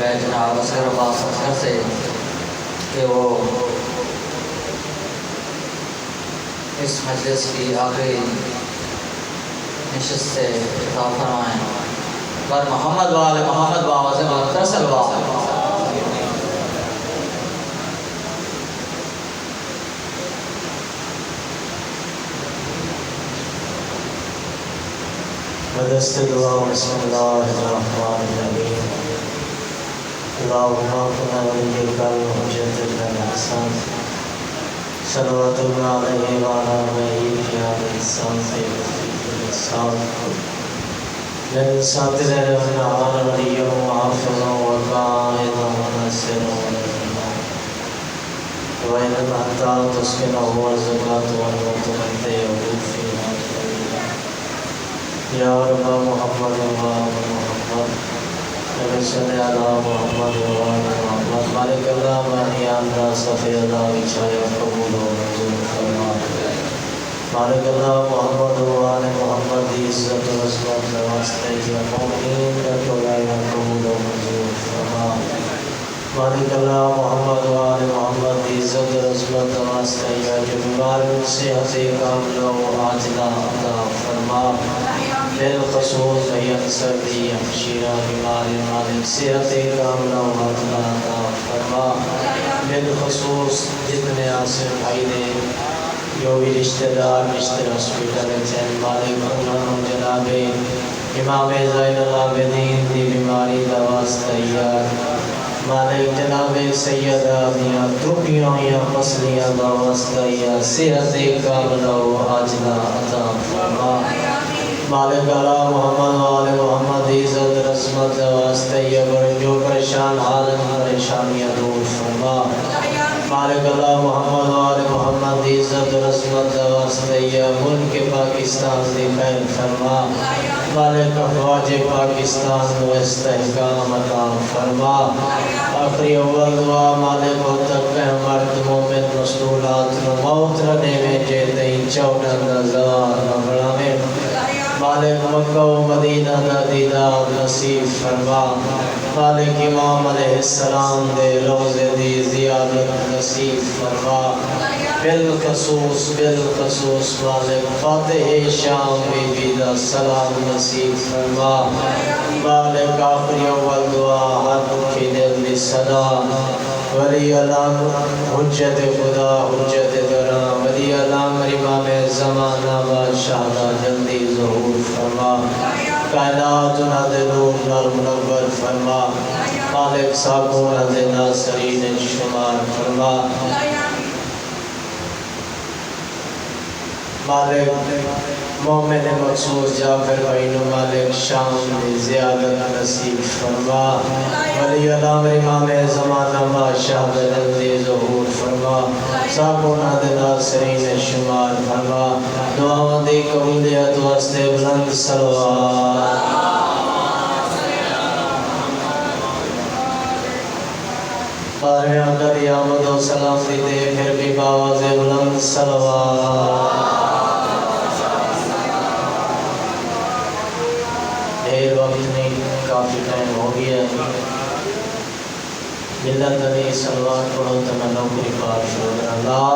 ہے جناب اصغر عباس اصغر سے کہ وہ اس مجلس کی آخری نشست سے خطاب فرمائیں۔ بر محمد وآل محمد باوز مختر صلوات۔ بدست دعا بسم اللہ الرحمن الرحیم اللہم کنا ولیک الحجت الحسن صلوات اللہ علیہ وعلا علیہ فیاد السان سید السان لن ساتر ونعان ولی وحافظ وقائد ونسر ونرمان وین الحطا تسکنہ والزکاة والمتمنتے وقوفی یا رب محمد و محمد نبی صلی اللہ محمد و محمد مالک اللہ بانیان را صفی اللہ وچھایا قبول و منظور فرما مالک اللہ محمد و محمد دی عزت و عظمت واسطے یا مومنین کا تولایا قبول و منظور فرما مالک اللہ محمد و محمد دی عزت و عظمت واسطے یا جو بیمار صحت کاملہ و عاجلہ عطا فرما بالخصوص بیت سردی ہمشیرہ بیماری مالک صحت کاملہ و عاجلہ عطا فرما بالخصوص جتنے عاصر بھائی نے جو بھی رشتہ دار رشتہ ہاسپٹل چین مالک انہوں جناب امام زین العابدین دی بیماری دا واسطہ تیار مالک جناب سیدہ دیا ٹوپیوں یا پسلیاں دا واسطہ یا صحت کاملہ و عاجلہ عطا فرما مالک اللہ محمد و آل محمد عزت رسمت واسطہ یا جو پریشان حالت پریشانیاں دور فرما مالک اللہ محمد و آل محمد عزت رسمت واسطہ یا ملک پاکستان دی خیر فرما مالک افواج پاکستان و استحکام عطا فرما آخری اول دعا مالک و تک مرد مومن مسئولات موت رنے میں جیتے ہی چوڑا نظار نبڑا میں مالک مکہ و مدینہ دا دیدار نصیب فرما مالک امام علیہ السلام دے روزے دی زیادت نصیب فرما بالخصوص مالک فاتح شام بی بی دا سلام نصیب فرما مالک آخری اول دعا ہر مکھی دل دی صدا ولی علام حجت خدا حجت درام ولی علام امام زمانہ بادشاہ دا جلدی ظہور فرما کائنات ناد نور نال منور فرما مالک ساکو ناد ناصرین شمار فرما مالک مومن مخصوص جعفر بھائینو مالک شام میں زیادت نصیب فرما ولی علام امام زمانہ بادشاہ جلدی ظہور فرما ساکونا دنا سرین شمار فرما دعاوں دی قبولیت واسطے بلند صلوات بارے اندر یامد و سلام دیتے پھر بھی باواز بلند صلوات دیر وقت نہیں کافی ٹائم ہو گیا ملت نبی صلوات پڑھو تو میں نوکری پار شکر اللہ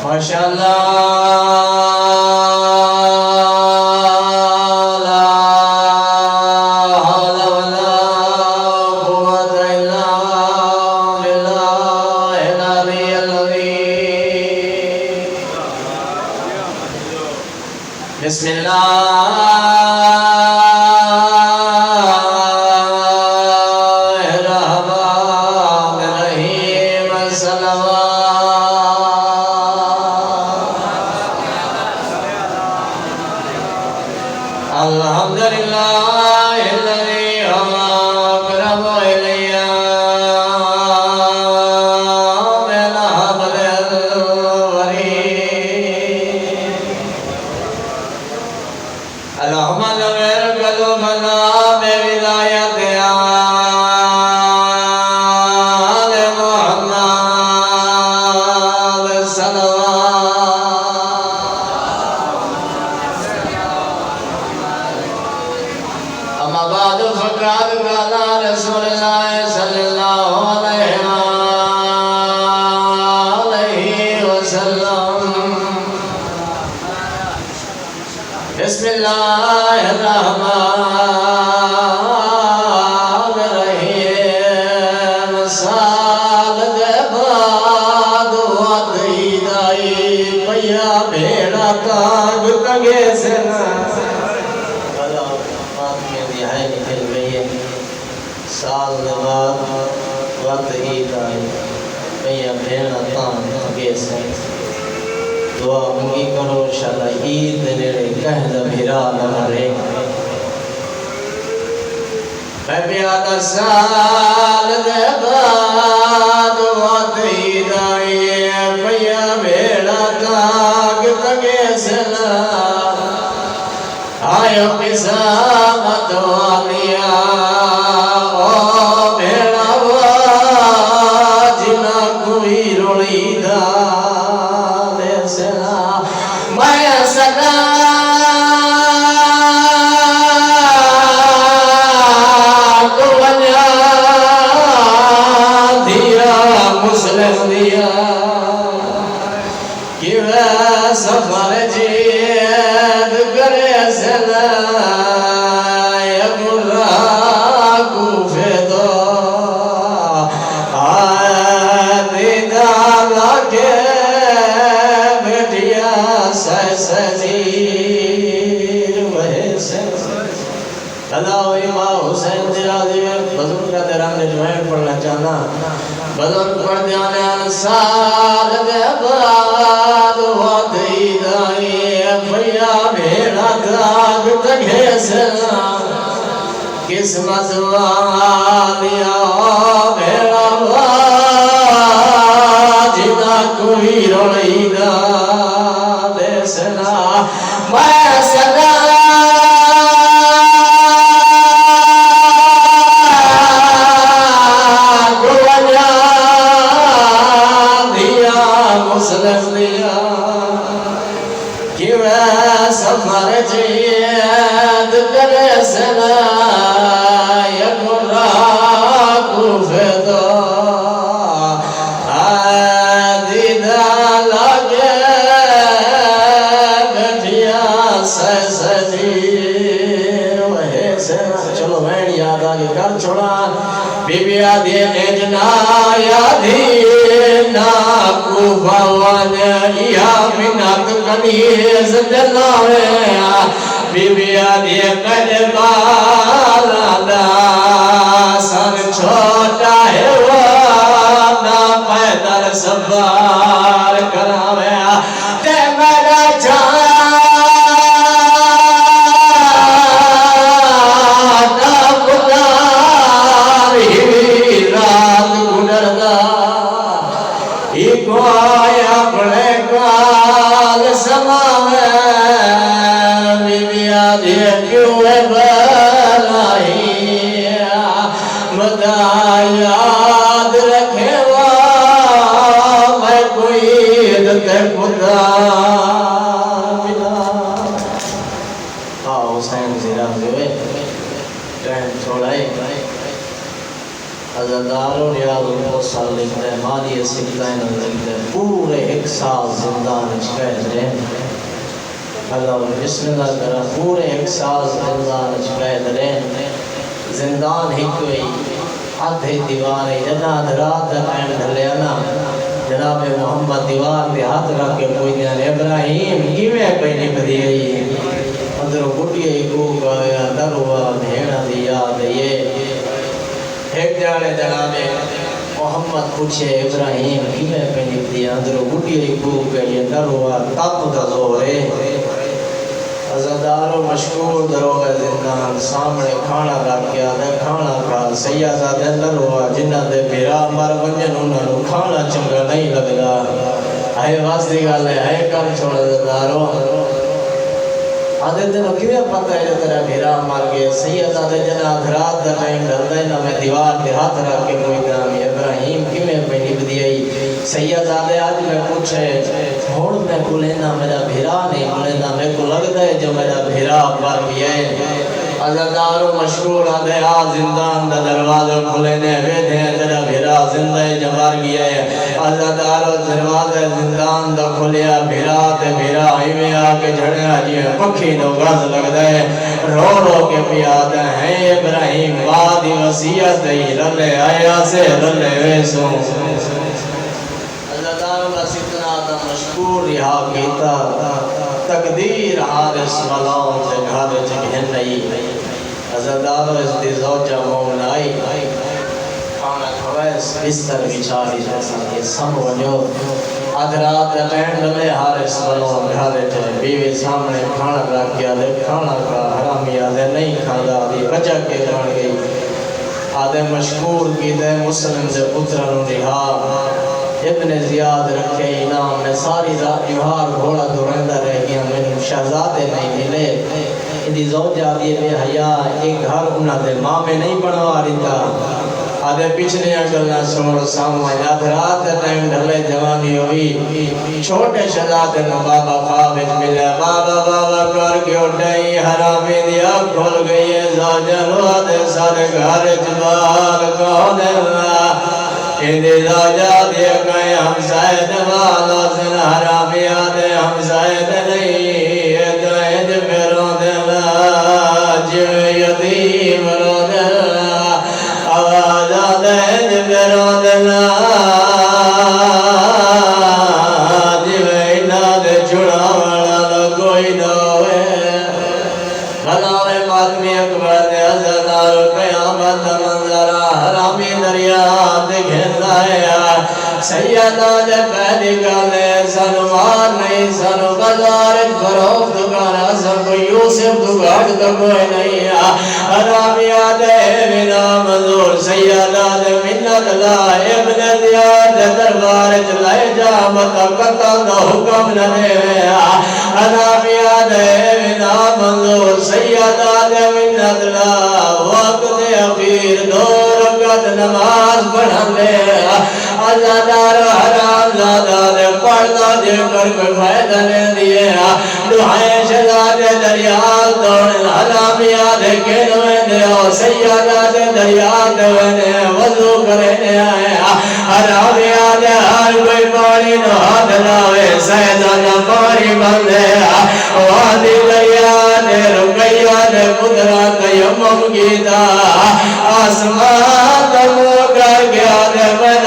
ماشاءاللہ بسم اللہ الرحمن الرحیم صلوات الحمدللہ الذی اقرب الیہ من حبل الورید الحمد غیر قلوبنا میں ولایت آل محمد صلوات أما بعد فقد قال رسول الله صلى الله عليه وسلم بسم الله الرحمن الرحيم سال دے بعد وعدی دائی پیا بھیڑا تاگ تنگے سے سال دے بعد وعدی دائی پیا بھیڑا تاگ تنگے سے دعا منگی کرو شالا عید نیڑے کہہ دا بھیرا نہ مرے میں پیادا سال دے بعد وعدی دائی پیا بھیڑا تاگ تنگے سنا آیا قسامت والیا او بھیڑا واجنا کوئی روڑی دا میں صدا کو بنیا دیا مسلم دیا کہ وہ سفر جید کرے سنا یقرا کو فیدو آدھا لگے سزیر وحسن اللہ امام حسین جرازی میں بزرگ کا دران نے جوائن پڑھنا چاہنا بزرگ پڑھ دیانے انسان دے بعد وعدی دائی بھیا بھیڑا داگ تگے سنا قسمت والیا بھیڑا واجنا کوئی روڑی دا میں صدا کو بنیا دیا مسلم دیا کہ وہ سفر جید کرے سنا یقرا کو فیدو آدھا لگے چلو میں یاد آگے کر چھوڑا بی بی آدھی نیجنا یادھی نا کوفاوان یا منات کنیز دلاوے بی بی آدھی قدبالا دا سن چھوٹا ہے وانا پیدر سبار کراوے تے میرا جان یاد رکھے وا میں کوئی عدت خدا حسین زیرہ ہوئے ٹرین چھوڑائے عزداروں ریاض الموصل لکھتے ہیں مالی سکتائن لکھتے ہیں پورے ایک سال زندان قید رہے اللہ بسم اللہ کرا پورے ایک سال زندان قید رہے زندان ہی کوئی آدھے دیوار جناد رات قائم دھلیانا جناب محمد دیوار دے ہاتھ رکھ کے کوئی دیان ابراہیم کیویں کوئی نہیں بدھی گئی اندروں گھٹی کو گایا دروا بھیڑا دیا دے ایک جانے جناب محمد پوچھے ابراہیم کیویں کوئی نہیں بدھی اندروں گھٹی کو گایا دروا تپ دا زورے عزدار و مشکور دروگہ زندان سامنے کھانا رکھیا دے کھانا کھا سیادہ دے اندر ہوا جنہ دے پیرا مر ونجن انہوں نے کھانا چنگا نہیں لگدا آئے واسطی گالے آئے کر چھوڑ عزدارو آدھے دنوں کیویں پتہ ہے جو تیرا پیرا مر گئے سیادہ دے جنہ دھرات دے ٹائم ڈلدہ نہ میں دیوار دے ہاتھ رکھ کے کوئی دامی ابراہیم کیویں پہ نبھ دیئی سیادہ دے آج میں پوچھے ہوڑ میں کو لینا میرا بھیرا نہیں کو لینا میں کو لگ دے جو میرا بھیرا مر گیا ہے عزادارو مشکور آدھے آ زندان دا دروازہ کھلے نے ویدھے تیرا بھیرا زندہ جبار گیا ہے عزادارو دروازہ زندان دا کھلیا بھیرا تے بھیرا ہی آ کے جھڑیا جی پکھی دو گز لگ دے رو رو کے پیاد ہیں ابراہیم وادی وسیعت دی رلے آیا سے رلے ویسوں عزادارو کا ستنا دا مشکور رہا کیتا تقدیر حارس ملاؤں سے گھر جگہن نہیں عزادارو اس دی زوجہ مومن آئی کھانا کھویس بستر بچاری جیسا کہ سم ونیو آدھرات قین لے حارس ملاؤں گھر جے بیوی سامنے کھانا رکھ گیا دے کھانا کا حرامی آدھے نہیں کھانا دی بچہ کے جان گئی آدھے مشکور کی دے مسلم دے پترن رہا ابن زیاد رکھے انام میں ساری رات جوہار گھوڑا دورندہ رہ گیا میں شہزادے نہیں ملے اندھی زوجہ دیئے بے حیاء ایک گھر انہاں دے ماں میں نہیں بنوا رہتا آدھے پچھلے اگلنا سمر ساموائے آدھرات ٹائم ڈھلے جوانی ہوئی چھوٹے شہزادے نو بابا خوابت ملے بابا بابا کر کے اٹھائی حرامی دیا کھول گئی ہے زوجہ نو آدھے سارے گھر جبار کون اللہ اندھی زوجہ دیے کہیں ہم سائد والا سن حرامی آدھے ہم سائد نہیں تو اند پیروں دلا جو یتیم رو دلا آواز آدھے اند پیروں دلا جو اناد چھڑا والا کوئی نوے بھلاوے مادمی اکبر دے عزدار قیامت منظرہ حرامی دریا سیدہ دے پہلی گالے سنوار نہیں سنو بزار فروخ دکانا سن کو یوسف دکاٹ تو کوئی نہیں حرامی آدھے بنا منظور سیدہ دے منت لا ابن زیاد دربار چلائے جا متقطع دا حکم نہ دے حرامی آدھے بنا منظور سیدہ دے منت لا وقت اخیر دو رکعت نماز پڑھن لے عزادار حرام زادہ دے پڑھنا دے کر کوئی فائدہ نہیں دیئے دعائیں شہزادے دریال دوڑن حرامی آدھے کینویں دے سیادہ دے دریال دوڑنے وضو کرنے آئے حرامی آدھے ہر کوئی پانی نو ہاتھ لاوے سیدہ پانی بندے وادی دریال دے رکیہ دے قدرات یمم گیتا آسمان دمو کر گیا دے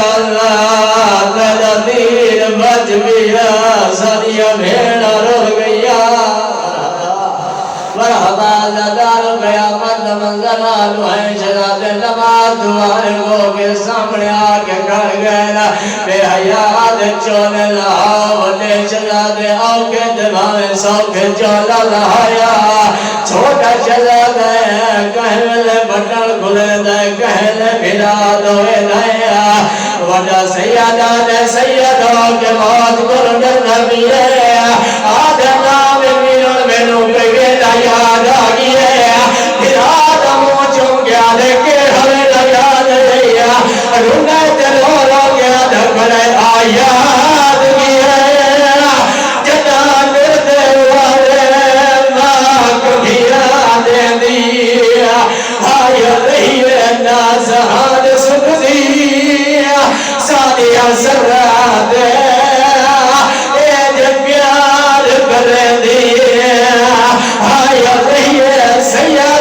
اللہ تیرا دین بچ گیا ساریا بھیڑا رو گیا مرحبا زدار قیامت منظر آلو ہے شہزاد نماز دوار کو کے سامنے آکے کر گئے بے حیاد چولے لہا وڈے شہزاد آو کے دماغ سو کے چولا لہایا چھوٹا شہزاد کہلے بٹن کھلے دے کہلے بھیرا دوئے دائیا وڈا سیدہ دے سیدوں کے موت کرنے نبی ہے آدھے نام میرن میں نو پہ یاد آگی ہے بھیراد موچوں گیا دے کے ہمیں یاد دیا رونے تلو رو گیا دھکڑے آیاد کی ہے جنان دے والے ماں بھی یاد دیا آیا رہی ہے نازہان سکھ دیا سانیہ سرہ دے اے جب پیار کر دیا آیا رہی ہے سیاح